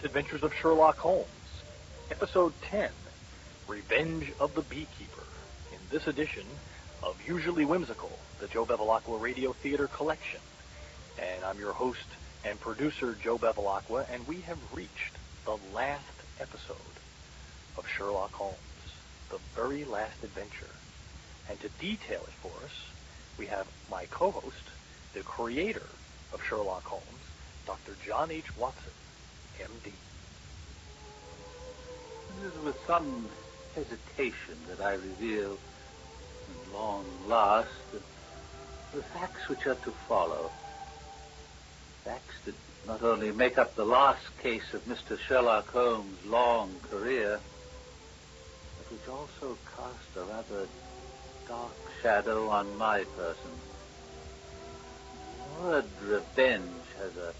Misadventures of Sherlock Holmes, Episode 10, Revenge of the Beekeeper, in this edition of Usually Whimsical, the Joe Bevilacqua Radio Theater Collection. And I'm your host and producer, Joe Bevilacqua, and we have reached the last episode of Sherlock Holmes, the very last adventure. And to detail it for us, we have my co-host, the creator of Sherlock Holmes, Dr. John H. Watson, M.D. It is with some hesitation that I reveal, at long last, the facts which are to follow. Facts that not only make up the last case of Mr. Sherlock Holmes' long career, but which also cast a rather dark shadow on my person. The word revenge has a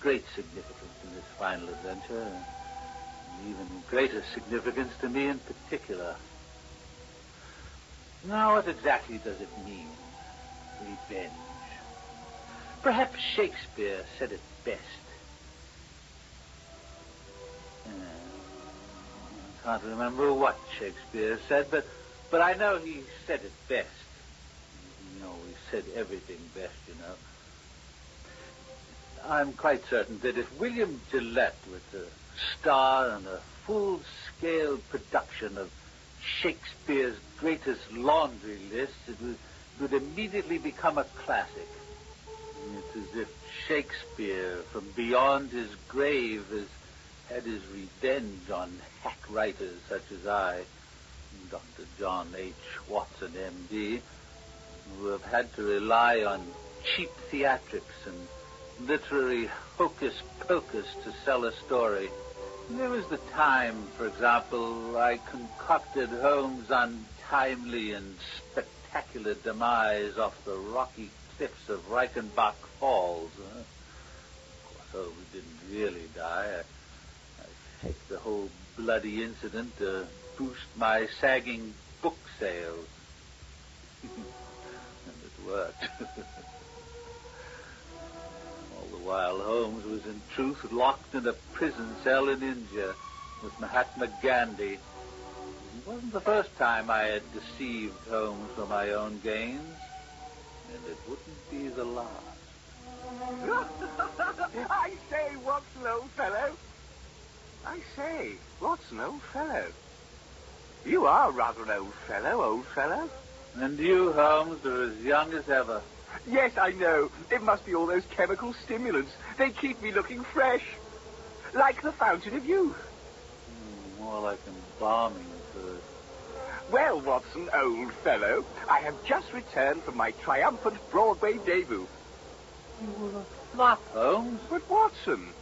great significance in this final adventure, and even greater significance to me in particular. Now, what exactly does it mean, revenge? Perhaps Shakespeare said it best. I can't remember what Shakespeare said, but I know he said it best. You know, he said everything best, you know. I'm quite certain that if William Gillette were to star in a full-scale production of Shakespeare's greatest laundry list, it would immediately become a classic. It's as if Shakespeare, from beyond his grave, has had his revenge on hack writers such as I, Dr. John H. Watson, M.D., who have had to rely on cheap theatrics and literary hocus-pocus to sell a story. There was the time, for example, I concocted Holmes' untimely and spectacular demise off the rocky cliffs of Reichenbach Falls. Of course, Holmes didn't really die. I faked the whole bloody incident to boost my sagging book sales. And it worked. All the while, Holmes was in truth locked in a prison cell in India with Mahatma Gandhi. It wasn't the first time I had deceived Holmes for my own gains, and it wouldn't be the last. I say, Watson, old fellow. I say, Watson, old fellow. You are rather an old fellow. And you, Holmes, are as young as ever. Yes, I know. It must be all those chemical stimulants. They keep me looking fresh. Like the fountain of youth. More like embalming fluid. Well, Watson, old fellow, I have just returned from my triumphant Broadway debut. You were a flop, Holmes. But, Watson,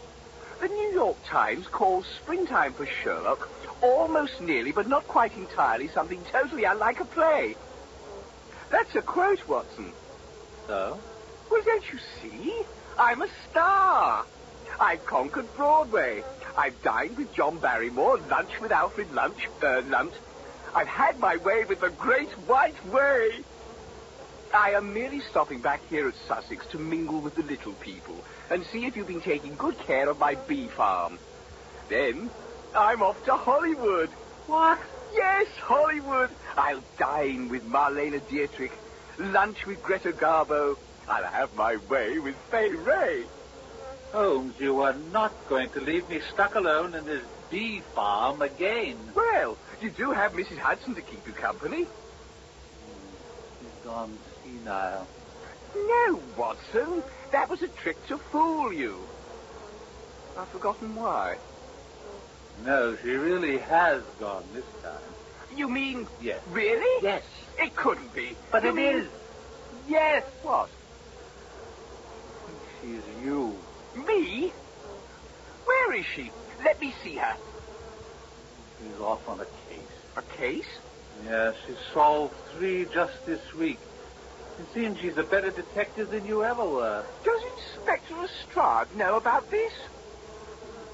the New York Times calls Springtime for Sherlock almost nearly, but not quite entirely, something totally unlike a play. That's a quote, Watson. So? Well, don't you see? I'm a star. I've conquered Broadway. I've dined with John Barrymore, lunch with Alfred Lunt. I've had my way with the Great White Way. I am merely stopping back here at Sussex to mingle with the little people and see if you've been taking good care of my bee farm. Then I'm off to Hollywood. What? Yes, Hollywood. I'll dine with Marlene Dietrich, lunch with Greta Garbo. I'll have my way with Fay Ray. Holmes, you are not going to leave me stuck alone in this bee farm again. Well, you do have Mrs. Hudson to keep you company. She's gone senile. No, Watson. That was a trick to fool you. I've forgotten why. No, she really has gone this time. You mean... Yes. Really? Yes. It couldn't be. But it is. Yes. What? She's you. Me? Where is she? Let me see her. She's off on a case. A case? Yes, she solved 3 just this week. It seems she's a better detective than you ever were. Does Inspector Lestrade know about this?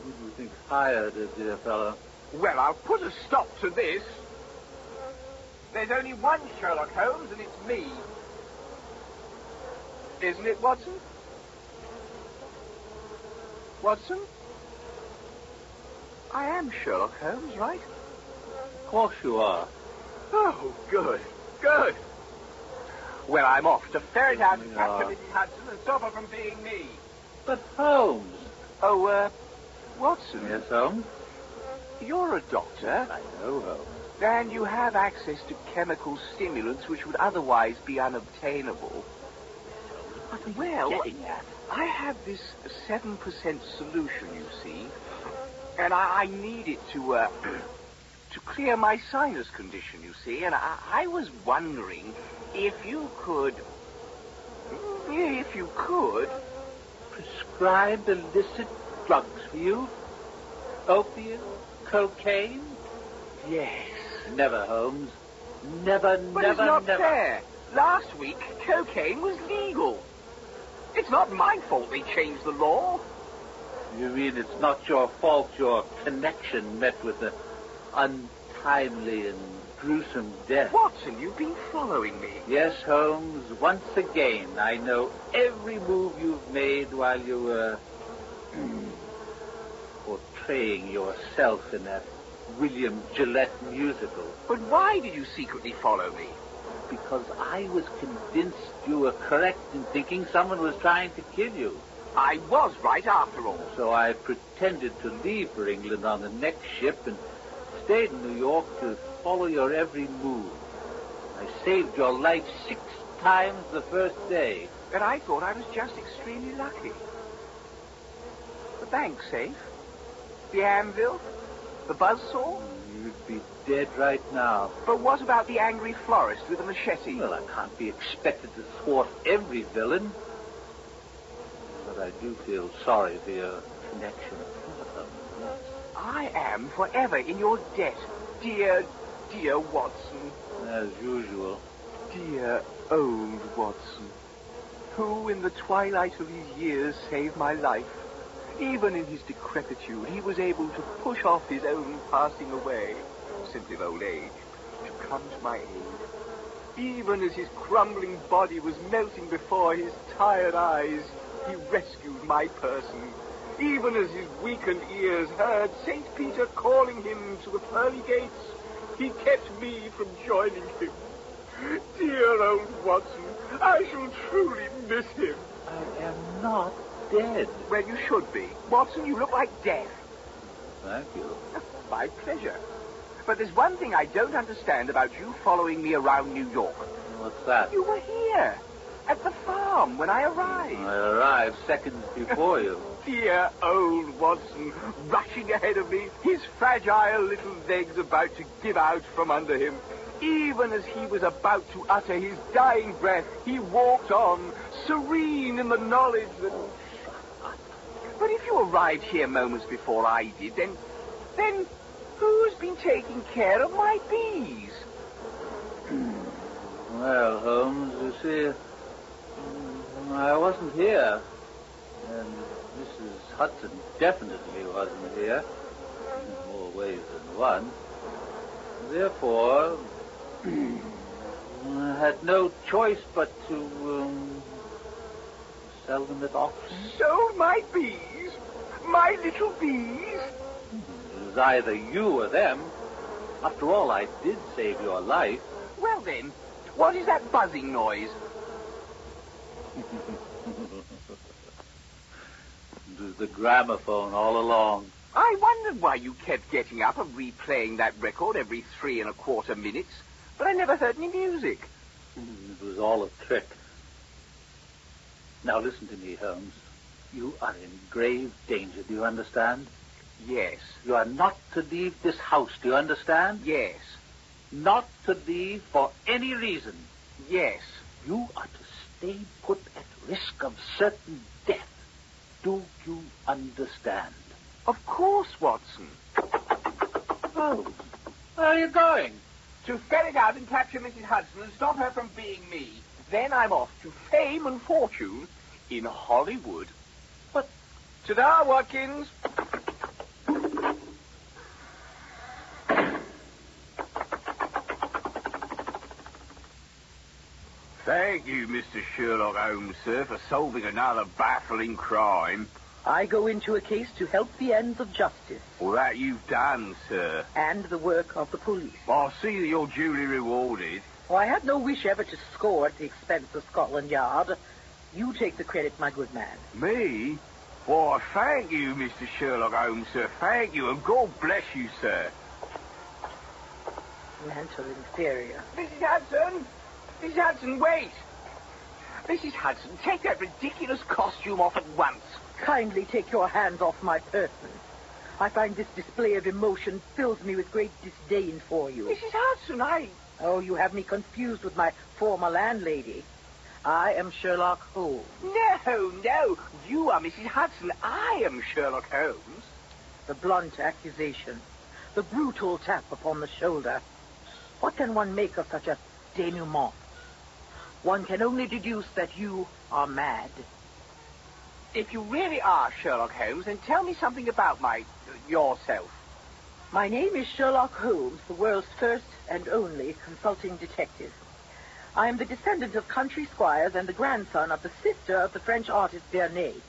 Who do you think hired her, dear fellow? Well, I'll put a stop to this. There's only one Sherlock Holmes, and it's me. Isn't it, Watson? Watson? I am Sherlock Holmes, right? Of course you are. Oh, good. Good. Well, I'm off to ferret out and capture Mrs. Hudson and stop her from being me. But Holmes. Oh, Watson. Yes, Holmes? You're a doctor. I know, Holmes. And you have access to chemical stimulants which would otherwise be unobtainable. What are you Well, getting at? I have this 7% solution, you see, and I need it to clear my sinus condition, you see, and I was wondering if you could... Prescribe illicit drugs for you? Opium? Cocaine? Yes. Never, Holmes. Never, But never, it's not never. fair. Last week, cocaine was legal. It's not my fault they changed the law. You mean it's not your fault your connection met with an untimely and gruesome death? Watson, you've been following me. Yes, Holmes. Once again, I know every move you've made while you were portraying yourself in that William Gillette musical. But why did you secretly follow me? Because I was convinced you were correct in thinking someone was trying to kill you. I was right after all. So I pretended to leave for England on the next ship and stayed in New York to follow your every move. I saved your life 6 times the first day. And I thought I was just extremely lucky. The bank safe? The anvil? The buzzsaw? You'd be dead right now. But what about the angry florist with a machete? Well, I can't be expected to thwart every villain. But I do feel sorry for your connection. I am forever in your debt, dear, dear Watson. As usual. Dear old Watson, who in the twilight of his years saved my life. Even in his decrepitude, he was able to push off his own passing away, simply of old age, to come to my aid. Even as his crumbling body was melting before his tired eyes, he rescued my person. Even as his weakened ears heard St. Peter calling him to the pearly gates, he kept me from joining him. Dear old Watson, I shall truly miss him. I am not dead. Well, you should be. Watson, you look like death. Thank you. My pleasure. But there's one thing I don't understand about you following me around New York. What's that? You were here, at the farm, when I arrived. I arrived seconds before you. Dear old Watson, rushing ahead of me, his fragile little legs about to give out from under him. Even as he was about to utter his dying breath, he walked on, serene in the knowledge that... But if you arrived here moments before I did, then who's been taking care of my bees? Well, Holmes, you see, I wasn't here. And Mrs. Hudson definitely wasn't here. In more ways than one. Therefore, I had no choice but to sell them at auction. Sold my bees? My little bees? It was either you or them. After all, I did save your life. Well then, what is that buzzing noise? It was the gramophone all along. I wondered why you kept getting up and replaying that record every 3 1/4 minutes, but I never heard any music. It was all a trick. Now listen to me, Holmes. You are in grave danger, do you understand? Yes. You are not to leave this house, do you understand? Yes. Not to leave for any reason. Yes. You are to stay put at risk of certain death. Do you understand? Of course, Watson. Holmes, where are you going? To ferret out and capture Mrs. Hudson and stop her from being me. Then I'm off to fame and fortune in Hollywood. But... Ta-da, Watkins. Thank you, Mr. Sherlock Holmes, sir, for solving another baffling crime. I go into a case to help the ends of justice. Well, that you've done, sir. And the work of the police. I'll see that you're duly rewarded. Oh, I had no wish ever to score at the expense of Scotland Yard. You take the credit, my good man. Me? Why, thank you, Mr. Sherlock Holmes, sir. Thank you, and God bless you, sir. Mental inferior. Mrs. Hudson! Mrs. Hudson, wait! Mrs. Hudson, take that ridiculous costume off at once. Kindly take your hands off my person. I find this display of emotion fills me with great disdain for you. Mrs. Hudson, Oh, you have me confused with my former landlady. I am Sherlock Holmes. No. You are Mrs. Hudson. I am Sherlock Holmes. The blunt accusation. The brutal tap upon the shoulder. What can one make of such a denouement? One can only deduce that you are mad. If you really are Sherlock Holmes, then tell me something about yourself. My name is Sherlock Holmes, the world's first and only consulting detective. I am the descendant of country squires and the grandson of the sister of the French artist Vernon.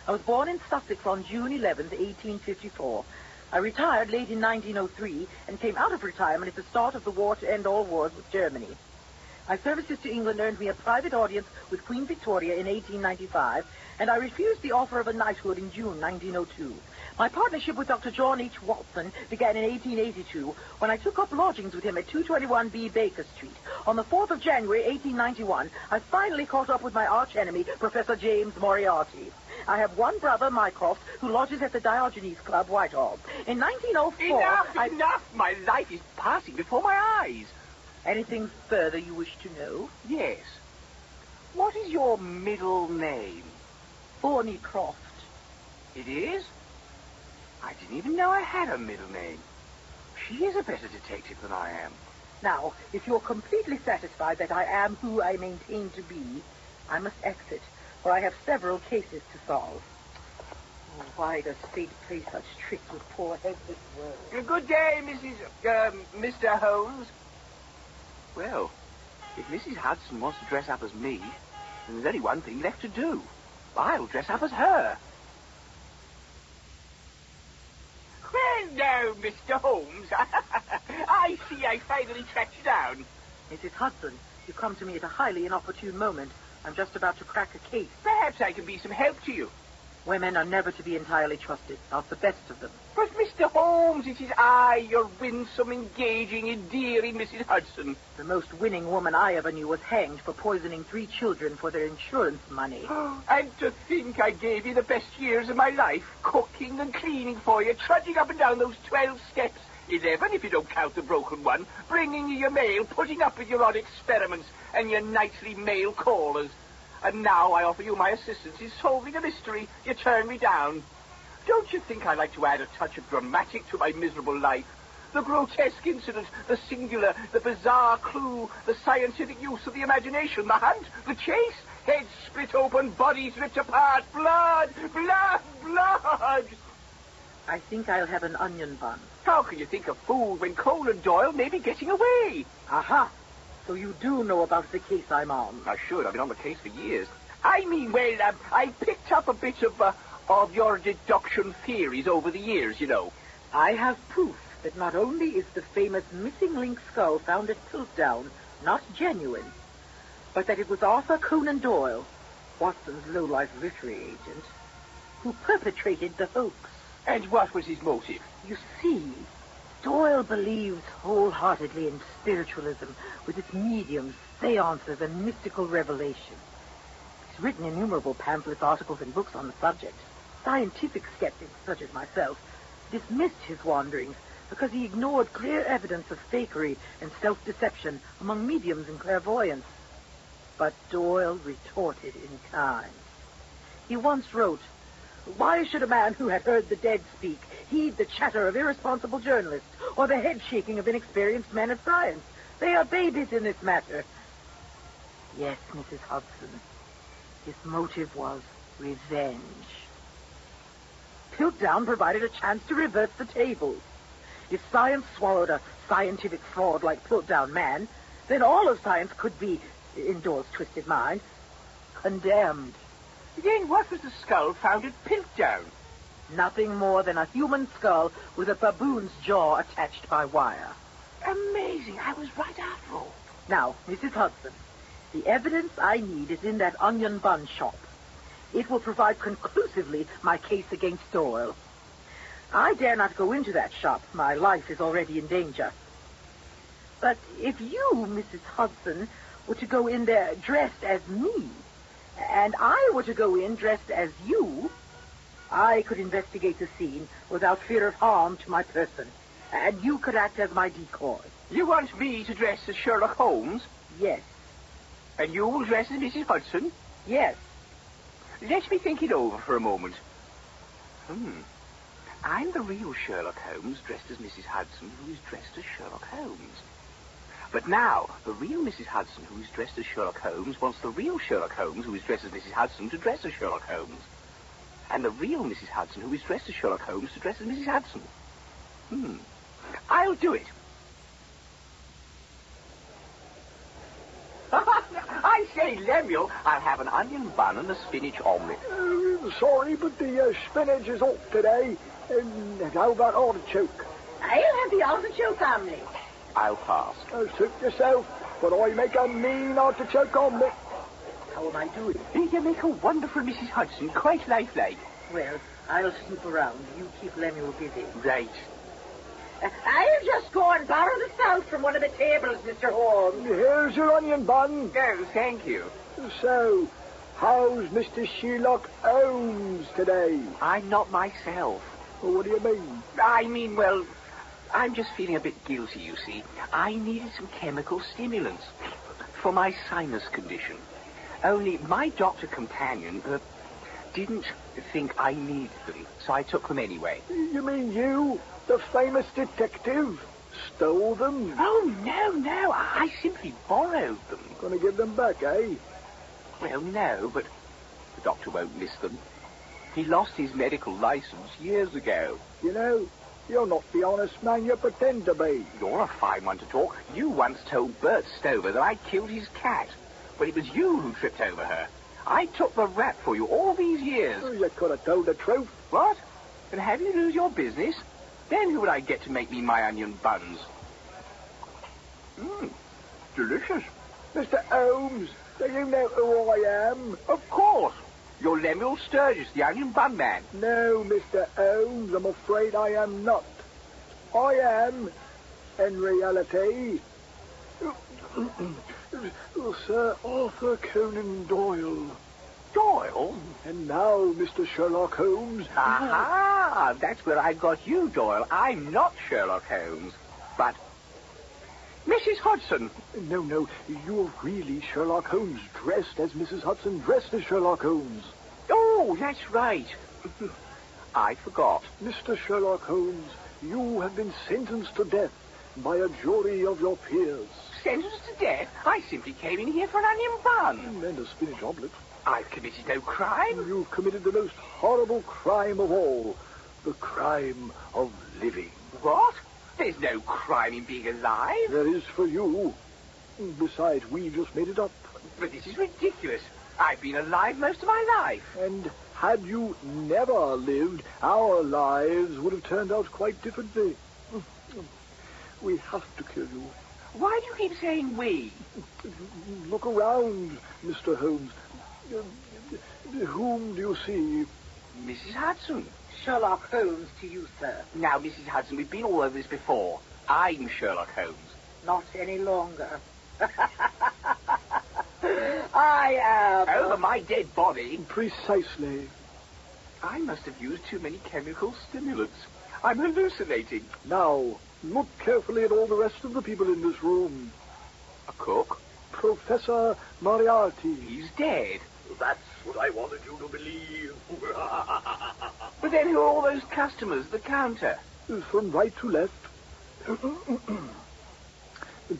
I was born in Sussex on June 11th, 1854. I retired late in 1903 and came out of retirement at the start of the war to end all wars with Germany. My services to England earned me a private audience with Queen Victoria in 1895, and I refused the offer of a knighthood in June 1902. My partnership with Dr. John H. Watson began in 1882 when I took up lodgings with him at 221B Baker Street. On the 4th of January, 1891, I finally caught up with my arch-enemy, Professor James Moriarty. I have one brother, Mycroft, who lodges at the Diogenes Club, Whitehall. In 1904... Enough! My life is passing before my eyes. Anything further you wish to know? Yes. What is your middle name? Thornycroft. It is? I didn't even know I had a middle name. She is a better detective than I am. Now, if you're completely satisfied that I am who I maintain to be, I must exit, for I have several cases to solve. Oh, why does fate play such tricks with poor heads this world? Good day, Mr. Holmes. Well, if Mrs. Hudson wants to dress up as me, then there's only one thing left to do. I'll dress up as her. Well, no, Mr. Holmes. I see I finally tracked you down. Mrs. Hudson, you come to me at a highly inopportune moment. I'm just about to crack a case. Perhaps I can be some help to you. Women are never to be entirely trusted, not the best of them. But, Mr. Holmes, it is I, your winsome, engaging, endearing Mrs. Hudson. The most winning woman I ever knew was hanged for poisoning 3 children for their insurance money. And to think I gave you the best years of my life, cooking and cleaning for you, trudging up and down those 12 steps, 11 if you don't count the broken one, bringing you your mail, putting up with your odd experiments and your nightly mail callers. And now I offer you my assistance in solving a mystery. You turn me down. Don't you think I like to add a touch of dramatic to my miserable life? The grotesque incident, the singular, the bizarre clue, the scientific use of the imagination, the hunt, the chase, heads split open, bodies ripped apart, blood! I think I'll have an onion bun. How can you think of food when Conan Doyle may be getting away? Aha! So you do know about the case I'm on. I should. I've been on the case for years. I mean, I picked up a bit of your deduction theories over the years, you know. I have proof that not only is the famous missing link skull found at Piltdown not genuine, but that it was Arthur Conan Doyle, Watson's low-life literary agent, who perpetrated the hoax. And what was his motive? You see, Doyle believes wholeheartedly in spiritualism with its mediums, seances, and mystical revelation. He's written innumerable pamphlets, articles, and books on the subject. Scientific skeptics, such as myself, dismissed his wanderings because he ignored clear evidence of fakery and self-deception among mediums and clairvoyants. But Doyle retorted in kind. He once wrote, "Why should a man who had heard the dead speak heed the chatter of irresponsible journalists or the head-shaking of inexperienced men of science? They are babies in this matter." Yes, Mrs. Hudson, his motive was revenge. Piltdown provided a chance to reverse the tables. If science swallowed a scientific fraud like Piltdown Man, then all of science could be, in Doyle's twisted mind, condemned. Then what was the skull found at Piltdown? Nothing more than a human skull with a baboon's jaw attached by wire. Amazing. I was right after all. Now, Mrs. Hudson, the evidence I need is in that onion bun shop. It will provide conclusively my case against Doyle. I dare not go into that shop. My life is already in danger. But if you, Mrs. Hudson, were to go in there dressed as me, and I were to go in dressed as you, I could investigate the scene without fear of harm to my person, and you could act as my decoy. You want me to dress as Sherlock Holmes? Yes. And you will dress as Mrs. Hudson? Yes. Let me think it over for a moment. I'm the real Sherlock Holmes dressed as Mrs. Hudson, who is dressed as Sherlock Holmes. But now, the real Mrs. Hudson, who is dressed as Sherlock Holmes, wants the real Sherlock Holmes, who is dressed as Mrs. Hudson, to dress as Sherlock Holmes. And the real Mrs. Hudson, who is dressed as Sherlock Holmes, to dress as Mrs. Hudson. I'll do it. I say, Lemuel, I'll have an onion bun and a spinach omelette. Sorry, but the spinach is off today. How about artichoke? I'll have the artichoke omelette. I'll pass. Suit yourself, but I make a mean artichoke omelette. How am I doing? You make a wonderful Mrs. Hudson, quite lifelike. Well, I'll snoop around. You keep Lemuel busy. Right. I'll just go and borrow the salt from one of the tables, Mr. Holmes. Here's your onion bun. No, thank you. So, how's Mr. Sherlock Holmes today? I'm not myself. Well, what do you mean? I mean, well, I'm just feeling a bit guilty, you see. I needed some chemical stimulants for my sinus condition. Only my doctor companion didn't think I needed them, so I took them anyway. You mean you, the famous detective, stole them? Oh, no, I simply borrowed them. Gonna give them back, eh? Well, no, but the doctor won't miss them. He lost his medical license years ago. You know, you're not the honest man you pretend to be. You're a fine one to talk. You once told Bert Stover that I killed his cat. But it was you who tripped over her. I took the rap for you all these years. Oh, you could have told the truth. What? And have you lose your business? Then who would I get to make me my onion buns? Delicious. Mr. Holmes, do you know who I am? Of course. You're Lemuel Sturgis, the onion bun man. No, Mr. Holmes, I'm afraid I am not. I am, in reality, Sir Arthur Conan Doyle. Doyle? And now, Mr. Sherlock Holmes. Aha! That's where I got you, Doyle. I'm not Sherlock Holmes. But Mrs. Hudson. No, you're really Sherlock Holmes, dressed as Mrs. Hudson, dressed as Sherlock Holmes. Oh, that's right. I forgot. Mr. Sherlock Holmes, you have been sentenced to death by a jury of your peers. Sentenced to death? I simply came in here for an onion bun. And a spinach omelette. I've committed no crime. You've committed the most horrible crime of all, the crime of living. What? There's no crime in being alive. There is for you. Besides, we just made it up. But this is ridiculous. I've been alive most of my life. And had you never lived, our lives would have turned out quite differently. We have to kill you. Why do you keep saying we? Look around, Mr. Holmes. Whom do you see? Mrs. Hudson. Sherlock Holmes to you, sir. Now, Mrs. Hudson, we've been all over this before. I'm Sherlock Holmes. Not any longer. I am. Over my dead body. Precisely. I must have used too many chemical stimulants. I'm hallucinating. Now, look carefully at all the rest of the people in this room. A cook? Professor Moriarty. He's dead. That's what I wanted you to believe. But then who are all those customers at the counter? From right to left.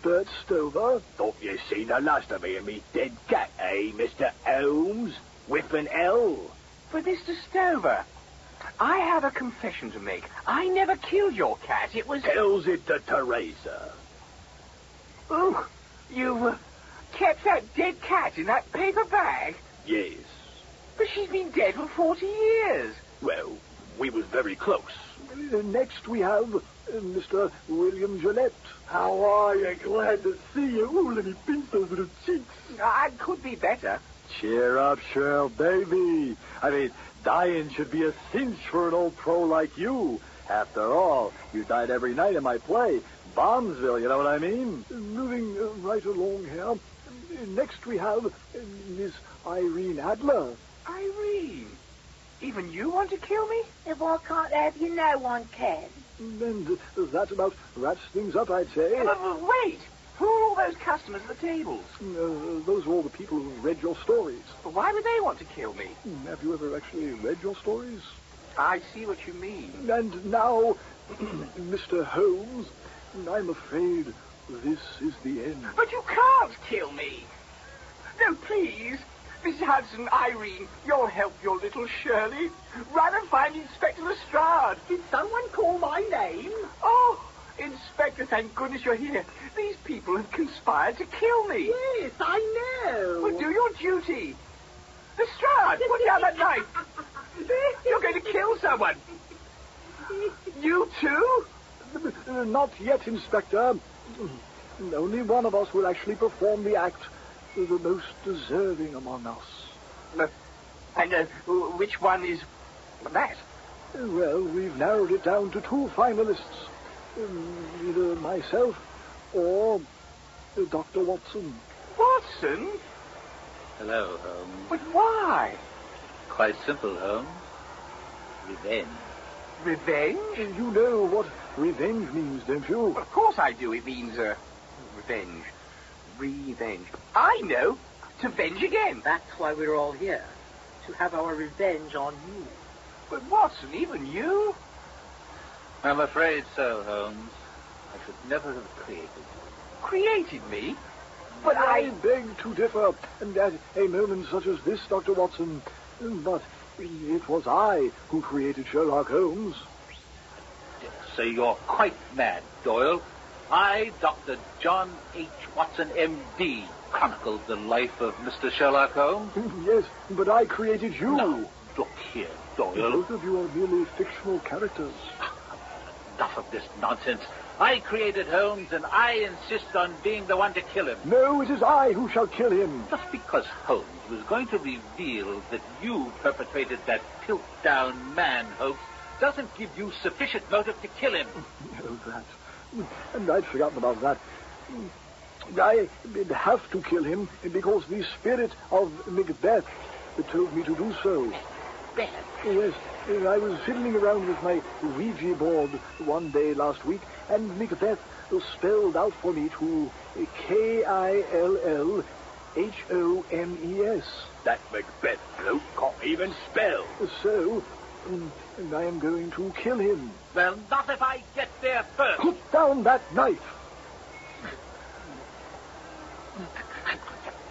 Bert Stover. Thought you seen the last of me and me dead cat, eh, Mr. Holmes? Whippin' hell. But Mr. Stover, I have a confession to make. I never killed your cat. It was... Tells it to Teresa. Oh, you kept that dead cat in that paper bag? Yes. But she's been dead for 40 years. Well, we was very close. Next we have Mr. William Gillette. How are you? Glad to see you. Ooh, let me pinch those little cheeks. I could be better. Cheer up, Cheryl, baby. I mean, dying should be a cinch for an old pro like you. After all, you died every night in my play, Bombsville, you know what I mean? Moving right along here. Next we have Miss Irene Adler. Irene, even you want to kill me? If I can't have you, no one can. And that about wraps things up, I'd say. Wait! Who are all those customers at the tables? Those are all the people who read your stories. But why would they want to kill me? Have you ever actually read your stories? I see what you mean. And now, Mr. Holmes, I'm afraid this is the end. But you can't kill me. No, please. Miss Hudson, Irene, you'll help your little Shirley. Run and find Inspector Lestrade. Did someone call my name? Oh, Inspector, thank goodness you're here. These people have conspired to kill me. Yes, I know. Well, do your duty. Lestrade, put down that knife. You're going to kill someone. You too? Not yet, Inspector. Only one of us will actually perform the act, the most deserving among us. And which one is that? Well, we've narrowed it down to two finalists. Either myself or Dr. Watson. Watson? Hello, Holmes. But why? Quite simple, Holmes. Revenge. Revenge? You know what revenge means, don't you? Well, of course I do. It means, revenge. Revenge. I know. To venge again. That's why we're all here. To have our revenge on you. But Watson, even you? I'm afraid so, Holmes. I should never have created you. Created me? But I beg to differ, and at a moment such as this, Dr. Watson. But it was I who created Sherlock Holmes. So you're quite mad, Doyle. I, Dr. John H. Watson, M.D., chronicled the life of Mr. Sherlock Holmes. Yes, but I created you. No, look here, Doyle. Both of you are merely fictional characters. Enough of this nonsense. I created Holmes, and I insist on being the one to kill him. No, it is I who shall kill him. Just because Holmes was going to reveal that you perpetrated that Piltdown man hoax doesn't give you sufficient motive to kill him. Oh, that. And I'd forgotten about that. I have to kill him because the spirit of Macbeth told me to do so. Macbeth? Yes, I was fiddling around with my Ouija board one day last week, and Macbeth spelled out for me to Killhomes. That Macbeth bloke can't even spell. So, I am going to kill him. Well, not if I get there first. Put down that knife.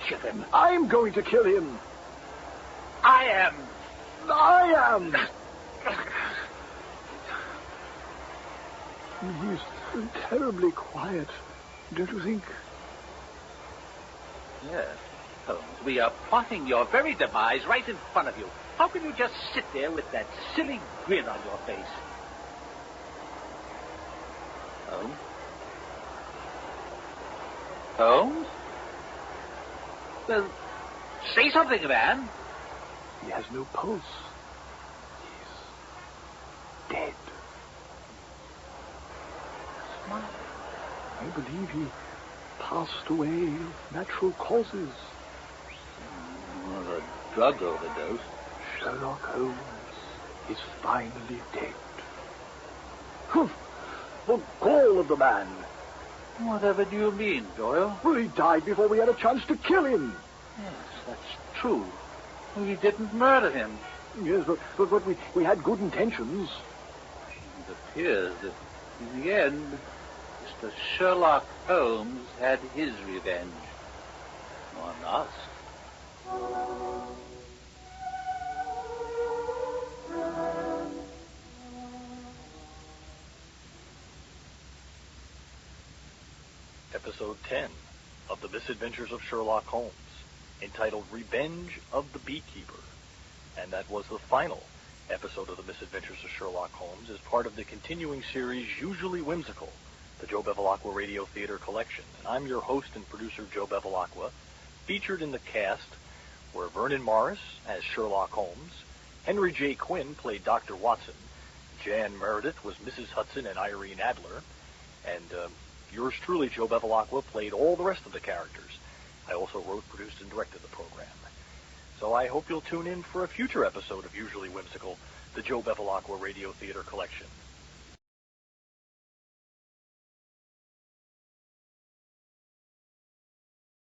Kill him. I'm going to kill him. I am. He's terribly quiet, don't you think? Yes, Holmes, we are plotting your very demise right in front of you. How can you just sit there with that silly grin on your face? Holmes? Holmes? Well, say something, man. He has no pulse. He's dead. I believe he passed away of natural causes. Well, a drug overdose. Sherlock Holmes is finally dead. Humph! The gall of the man! Whatever do you mean, Doyle? Well, he died before we had a chance to kill him. Yes, that's true. We didn't murder him. Yes, but we had good intentions. It appears that in the end, Mr. Sherlock Holmes had his revenge on us. Episode 10 of The Misadventures of Sherlock Holmes, entitled Revenge of the Beekeeper, And that was the final episode of the Misadventures of Sherlock Holmes as part of the continuing series Usually Whimsical, the Joe Bevilacqua Radio Theater Collection. And I'm your host and producer, Joe Bevilacqua. Featured in the cast were Vernon Morris as Sherlock Holmes, Henry J. Quinn played Dr. Watson, Jan Meredith was Mrs. Hudson and Irene Adler, and yours truly, Joe Bevilacqua, played all the rest of the characters. I also wrote, produced, and directed the program. So I hope you'll tune in for a future episode of Usually Whimsical, the Joe Bevilacqua Radio Theater Collection.